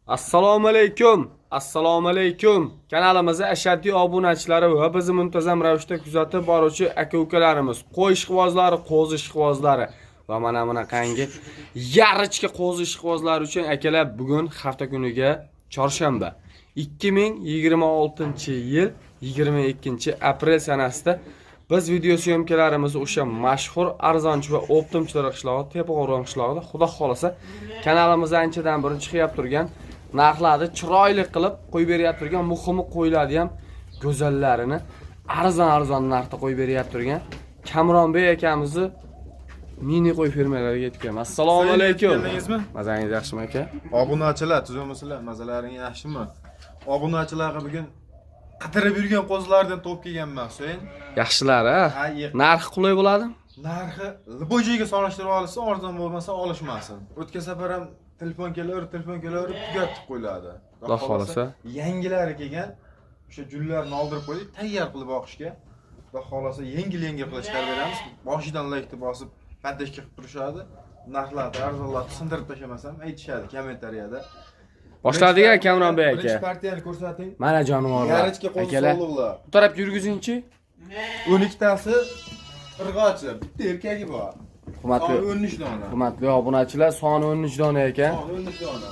Assalomu alaykum. Assalomu alaykum. Kanalimizga ashaddiy obunachilari va bizni muntazam ravishda kuzatib boruvchi aka-ukalarimiz, qo'y ishqibozlari, qo'zi ishqibozlari va mana bunaqangi yarichka qo'zi ishqibozlari uchun akalar bugun hafta kuniga chorshanba 2026-yil 22-aprel sanasida biz video syomkalarimizni o'sha mashhur arzonchi va optimchilar qishlog'i, Tepaqo'rg'on qishlog'ida Xudo xolasa kanalimizda anchadan beri chiqib turgan narxlarni chiroyli qilib qo'yib beryapti turgan, muhimi qo'yiladi ham go'zallarini arzon narxda qo'yib beryapti turgan Kamronbek akamizni mini qo'y fermalariga yetib kelamiz. Assalomu alaykum. Mazangiz yaxshimi aka? Obunachilar, tuzilmasizlar, mazalaring yaxshimi? Obunachilarga bugun qidirib yurgan qo'zlardan to'p kelganman, Husayn. Yaxshilar, ha? Narxi qulay bo'ladimi? Narxi libojiga solishtirib olsa, arzon bo'lmasa olishmasin. O'tgan safar ham telefon kelaverib, tugatib qo'yiladi. Xudo xolasa. Yangilari kelgan, o'sha jullarni oldirib qo'ydik, tayyor qilib boqishga. Xudo xolasa yengil qilib chiqarib beramiz. Boshidan laykni bosib, paddashga qilib turishadi. Narxlarni, arzonlarni sindirib tashamasam aytishadi kommentariyada. Boshladiga Kamronbek aka. Birinchi partiyani ko'rsating. Mana jonivorlar. Yarichka qo'zg'ollar. Bu taraf yurguzinchi. 12 tasi irg'ochi, bitta erkagi bor. Hurmatli 13 dona. Hurmatli obunachilar, soni 13 dona ekan. 13 dona.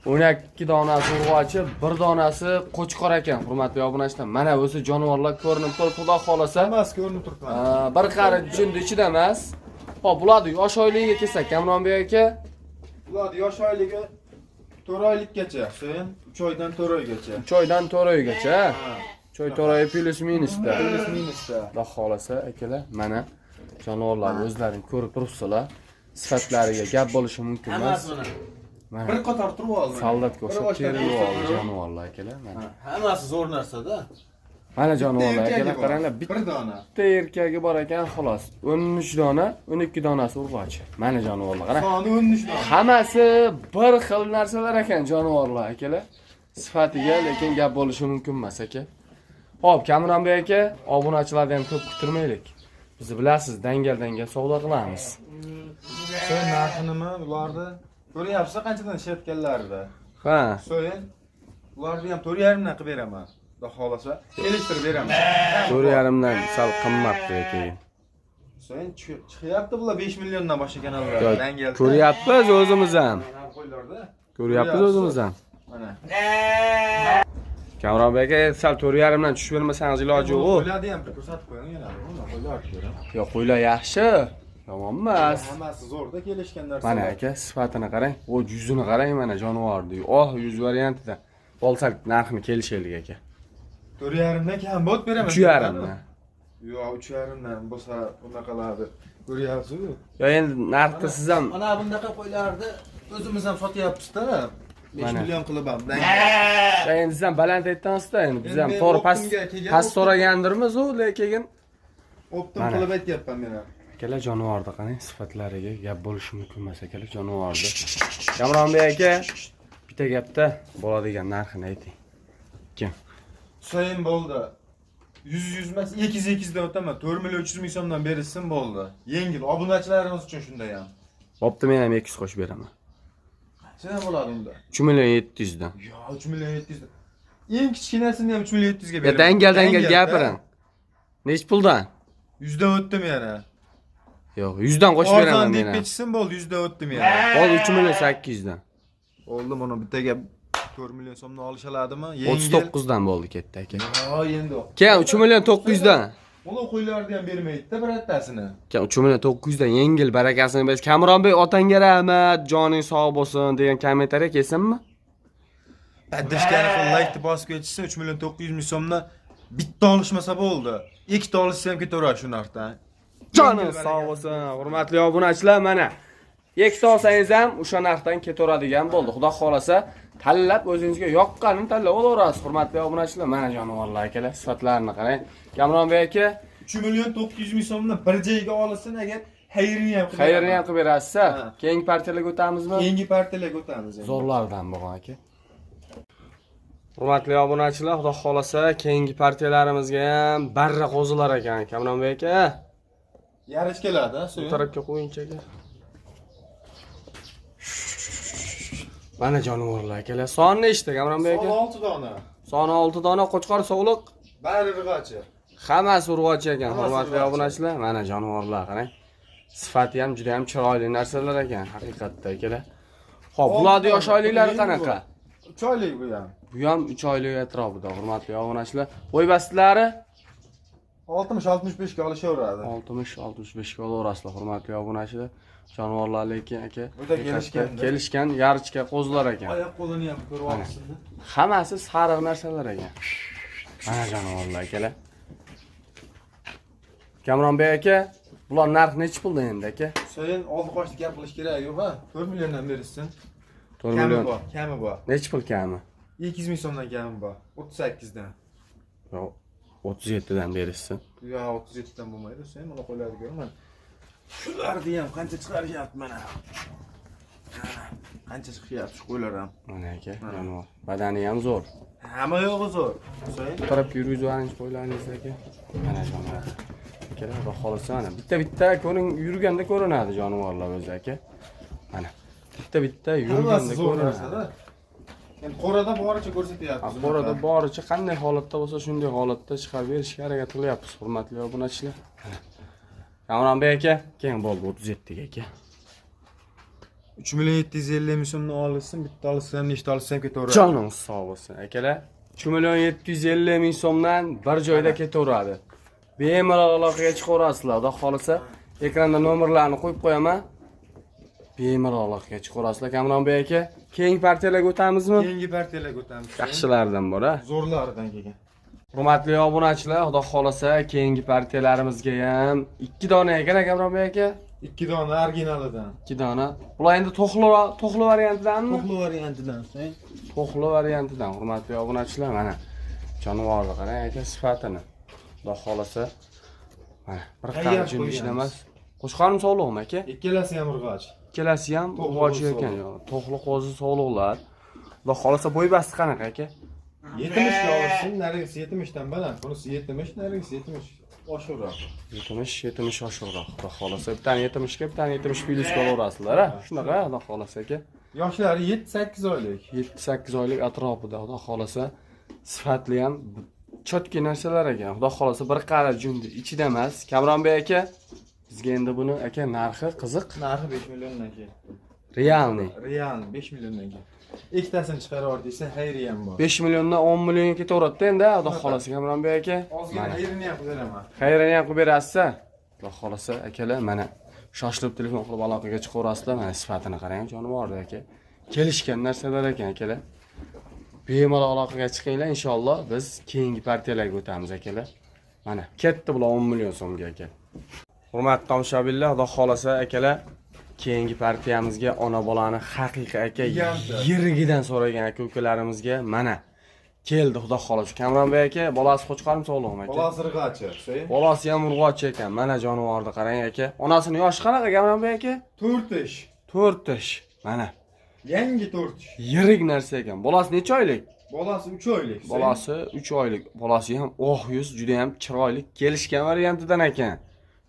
12 donasi urg'ochi, 1 donasi qo'chqor ekan. Hurmatli obunachilar, mana o'zi jonivorlar ko'rinib turib, Xudo xolasa. Hammasi ko'rinib turibdi. Bir qari jindi ichida emas. Hop, bularni yosh oyligiga kelsak, Kamronbek aka. Bularni yosh oyligi 4 oylikgacha, Husayn, 3 oydan 4 oygacha. 3 oydan 4 oygacha. 3 oy 4 oy plus minusda. Plus minusda. Xudo xolasa akalar, mana jonivorlar o'zlaring ko'rib turibsizlar. Sifatlariga gap bo'lishi mumkin emas. Mana bir qator turib oldi. Soldat ko'rsatib terilib oldi jonivorlar akalar. Mana. Hammasi zo'r narsa-da. Mana jonivorlar akalar, qaranglar, bir dona. Bitta erkagi bor ekan, xolos. 13 dona, 12 donasi urg'ochi. Mana jonivorlar, qarang. Soni 13 dona. Hammasi bir xil narsalar ekan jonivorlar akalar. Sifatiga lekin gap bo'lishi mumkin emas aka. Xo'p, Kamronbek aka, obunachilardan ham ko'p kutirmaylik. Bizni bilasiz, dangal savdo qilamiz. So'ng narxi nima ularda? Ko'ryapsiz qanchadan ishlatganlarida. Ha. So'ng ularni ham 4.5 dan qilib beraman. Xudo xolasa, kelishtirib beraman. 4.5 dan sal qimmatdi keyin. So'ng chiqyapti bular 5 milliondan boshqa kanallar. Dangal. Ko'ryapmiz o'zimiz ham. Qo'ylarda. Ko'ryapmiz o'zimiz ham. Mana. Kamronbek aka, sal 4.5 dan tushib bermasangiz iloji yo'q. Qo'ylarni ham ko'rsatib qo'ying yana. Buni qo'ylar ko'ring. Yo'q, qo'ylar yaxshi. Yomon emas. Hammasi zo'rda kelishgan narsa. Mana aka, sifatini qarang. O yuzini qarang mana jonivorni. Oh, yuz variantida. Bo'lsak narxini kelishaylik aka. 4.5 dan kam bot beraman. 3.5 dan. Yo'q, 3.5 dan bo'lsa unaqalarni ko'ryapsiz-ku. Yo endi narxni siz ham Mana bunaqa qo'ylarni o'zimiz ham sotyapmiz-da. 5 million qilib ham. Ya endi siz ham baland aytdingiz-da, endi biz ham to'g'ri past so'ragandirmiz u, lekin optim qilib aytyapman men ham. akalar jonivorni qarang, sifatlariga gap bo'lishi mumkin emas akalar jonivorni. Kamronbek aka, bitta gapda bo'ladigan narxini ayting. Kim? Husayn bo'ldi. 100 emas, 200 dan o'taman. 4 million 300 ming so'mdan berilsin bo'ldi. Yengil obunachilarimiz uchun shunday ham. Bo'pti, men ham 200 qo'shib beraman. Qancha bo'ladi unda? 3 million 700 dan. Yo, 3 million 700 dan. Eng kichkinasini ham 3 million 700 ga beraman. Dangal gapiring. Nech puldan? 100 dan o'tdim yana. Yo'q, 100 dan qo'shib beraman men. Arzon deb ketsin bo'ldi, 100 dan o'tdim yana. Bo'ldi 3 million 800 dan. Oldi, mana bittaga 4 million so'mdan olishaladimi? 39 dan bo'ldi ketdi aka. Yo, endi. Keyin 3 million 900 dan. Mana qo'ylarni ham bermaydi-da birattasini. Keyin 3 million 900 dan yengil barakasini berish. Kamronbek otangga rahmat, joning sog' bo'lsin degan kommentariya kelsinmi? Paddashkani qilib like bosib ketishsa 3 million 900 ming so'mdan bitta olishmasa bo'ldi. Ikkita olishsa ham ketaveradi shu narxdan. Joning sog' bo'lsin, hurmatli obunachilar, mana. Ikkita olsangiz ham o'sha narxdan ketaveradigan bo'ldi. Xudo xolasa, tanlab o'zingizga yoqqanini tanlab olaverasiz. Hurmatli obunachilar, mana jonivorlar akalar, sifatlarini qarang. Kamronbek aka, 3 million 900 ming so'mdan bir joyga olsin agar xayrini ham qilib berasiz. Keyingi partiyalarga o'tamizmi? Keyingi partiyalarga o'tamiz endi. Zo'rlardan bo'lgan aka. Hurmatli obunachilar, xudo xolasa, keyingi partiyalarimizga ham barra qo'zilar ekan, Kamronbek aka. Yarichkalarda, Bu tarafga qo'yinchi aka. Mana jonivorlar akalar. Soni nechta Kamronbek Son aka? 6 dona. Soni 6 dona qo'chqor sog'liq. Bari rig'achi. Hammasi urg'ochi ekan. Hammasi Hurmatli urg'ochi. obunachilar, mana jonivorlar qarang. Sifati ham juda ham chiroyli narsalar ekan, haqiqatda akalar. Xo'p, bularning yosh oyliklari qanaqa? 3 oylik bu ham. Bu ham 3 oylik atrofida, hurmatli obunachilar. Qo'y bastilari 60-65 ga olishaveradi. 60-65 ga olasizlar, hurmatli obunachilar. Jonivorlar lekin aka Bu da kelishgan yarichka qo'zlar ekan. Oyoq qo'lini ham ko'rib olsin. Hammasi sariq narsalar ekan. Mana jonivorlar akalar. Kamronbek aka, bular narx nechi pulda endi aka? Sen oldi qochdi gap qilish kerak yo'q ha. 4 milliondan berishsin. 4 million. Kami bor. Nechi pul kami? 200 ming so'mdan kami bor. 38 dan. Yo'q, 37 dan berishsin. Yo, 37 dan bo'lmaydi. Sen mana qo'ylarni ko'raman. Shularni ham qancha chiqarishyapti mana. Qancha chiqyapti shu qo'ylar ham. Mana aka, jonivor. Badani ham zo'r. Hamma yo'g'i zo'r. Sen Qarab yurgizvaringiz qo'ylaringiz aka. Mana jonivor. Akalar, xudo xolasa mana bitta ko'ring yurganda ko'rinadi jonivorlar o'zi aka. Mana bitta yurganda ko'rinadi. Endi qo'rada boricha ko'rsatyapmiz. Qo'rada boricha qanday holatda bo'lsa shunday holatda chiqarib berishga harakat qilyapmiz, hurmatli obunachilar. Kamronbek aka, keyin bo'ldi 37 ga aka. 3 million 750 ming so'mni olsin, bitta olsam, nechta olsam ketaveradi. Joningiz sog' bo'lsin akalar. 3 million 750 ming so'mdan bir joyda ketaveradi. Bemalol aloqaga chiqaverasizlar. Xudo xolasa ekranda nomerlarni qo'yib qo'yaman. Bemalol aloqaga chiqaverasizlar. Kamronbek aka, keyingi partiyalarga o'tamizmi? Keyingi partiyalarga o'tamiz. Yaxshilardan bor a. Zo'rlaridan kelgan. Hurmatli obunachilar, xudo xolasa keyingi partiyalarimizga ham 2 dona ekan Kamronbek aka. 2 dona originalidan. 2 dona. Bular endi to'xli variantidanmi? To'qli variantidan. Sen To'xli variantidan, hurmatli obunachilar, mana jonivorni qarang aka sifatini. Xudo xolasa mana bir qancha jundishni emas. Qo'shqorim sog'liqmi aka? ikkalasi ham urg'och. Ikkalasi ham urg'ochi ekan, to'xli qo'zi sog'liqlar. Xudo xolasa bo'y basti qanaqa aka? 70 ga olsin, narigisi 70 dan baland. Bunisi 70, narigisi 70. Oshiqroq. 70 oshiqroq. Xudo xolasa bittani 70 ga, bittani 70 plyus ga olasizlar, a? Shunaqa, xudo xolasa aka. Yoshlari 7-8 oylik. 7-8 oylik atrofida, xudo xolasa sifatli ham chotki narsalar ekan. Xudo xolasa bir qara jundi ichida emas. Kamronbek aka, bizga endi buni aka narxi qiziq. Narxi 5 milliondan keyin. Realni. Real 5 milliondan keyin. Ikkitasini chiqarib desa, xayri ham bor. 5 milliondan 10 millionga ketaveradi endi, xudo xolasa Kamronbek aka. Ozgina xayrini ham qilaraman. Xayrini ham qilib berasiz. Xudo xolasa akalar, mana shoshilib telefon qilib aloqaga chiqaverasizlar. Mana sifatini qarang, jonivorda aka. Kelishgan narsalar ekan akalar. Bemalol aloqaga chiqinglar, inshaalloh biz keyingi partiyalarga o'tamiz akalar. Mana ketdi bular 10 million so'mga aka. Hurmatli tomoshabinlar, xudo xolasa akalar, keyingi partiyamizga ona bolani haqiqiy aka yirigidan so'ragan aka-ukalarimizga mana keldi, xudo xolasa. Kamronbek aka, bolasi qo'chqormi sog'liqmi aka? Bolasi rig'achi. Bolasi ham urg'ochi ekan. Mana jonivorni qarang aka. Onasini yoshi qanaqa Kamronbek aka? 4 ish. 4 yosh. Mana Yangi 4 ish. yirik narsa ekan. Bolasi necha oylik? Bolasi 3 oylik. Bolasi 3 oylik. Bolasi ham oq yuz, juda ham chiroyli, kelishgan variantidan ekan.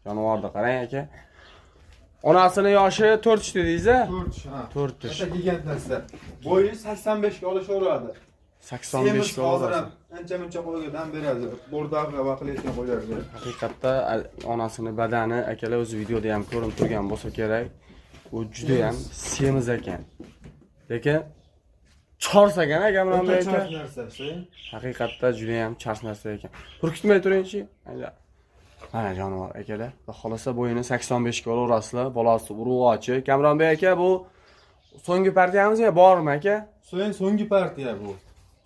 Jonivorni qarang aka. Onasini yoshi 4 dedingiz-a? 4 ish, ha. 4 yosh. Ota gigant narsa. Bo'yi 85 ga olishaveradi. 85 ga oladi. Ancha-muncha qo'yga dam beradi. Bordag'i va qilayotgan qo'ylarga. Haqiqatda onasini badani akalar o'zi videoda ham ko'rinib turgan bo'lsa kerak. U juda ham semiz ekan. Lekin chors ekan Kamronbek aka. Haqiqatda juda ham chors narsa ekan. Turkitmay turingchi. Mana jonivor akalar. Xolasa bo'yini 85 ga olasizlar. Bolasi urg'ochi. Kamronbek aka, bu so'nggi partiyamizga bormi aka? So'nggi partiya bu.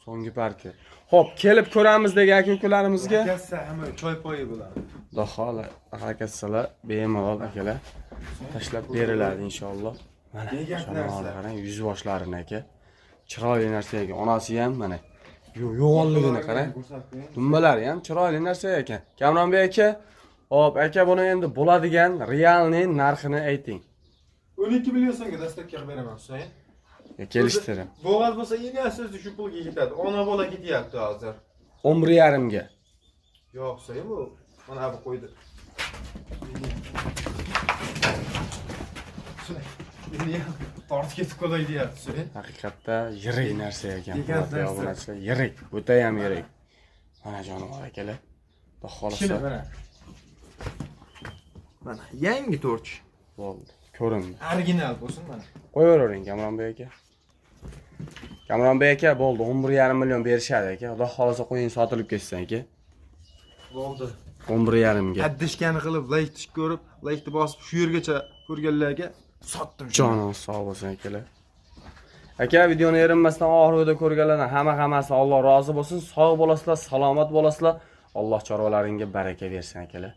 So'nggi partiya. Xo'p, kelib ko'ramiz degan aka-ukalarimizga. Akassa hamma choy poyi bilan. Xudo xola, akassalar bemalol akalar tashlab beriladi inshaalloh. Mana jonivorni qarang, yuz boshlarini aka. Chiroyli narsa ekan. Onasi ham mana yo'g'onligini qarang. Dumbalari ham chiroyli narsa ekan. Kamronbek aka, hop, aka buni endi bo'ladigan realni narxini ayting. 12 million so'mga dastlabki qilib beraman, Husayn. Kelishtiring. Bo'g'az bo'lsa egasi shu pulga ketadi. Ona bola ketyapti hozir. 11,5 ga. Yo'q, Husayn bu. Mana bu qo'ydi. Meni ham tortib ketib qolay deyapti. Haqiqatda yirik narsa ekan. Yirik narsa. Obunachilar, yirik, o'ta ham yirik. Mana jonivor akalar. Xudo Shuni xolasa mana. Mana yangi torch. bo'ldi. Ko'rindi. Original bo'lsin mana. Qo'yavering Kamronbek aka. Kamronbek aka bo'ldi, 11,5 million berishadi aka. Xudo xolasa qo'ying sotilib ketsin aka. Bo'ldi. 11,5 ga. Haddishgani qilib, laykni ko'rib, laykni bosib shu yergacha ko'rganlarga sotdim. Jonim sog' bo'lsin akalar. Aka, videoni erinmasdan oxirida ko'rganlardan hammasi Alloh rozi bo'lsin. Sog' bo'lasizlar, salomat bo'lasizlar. Alloh chorvalaringga baraka bersin akalar.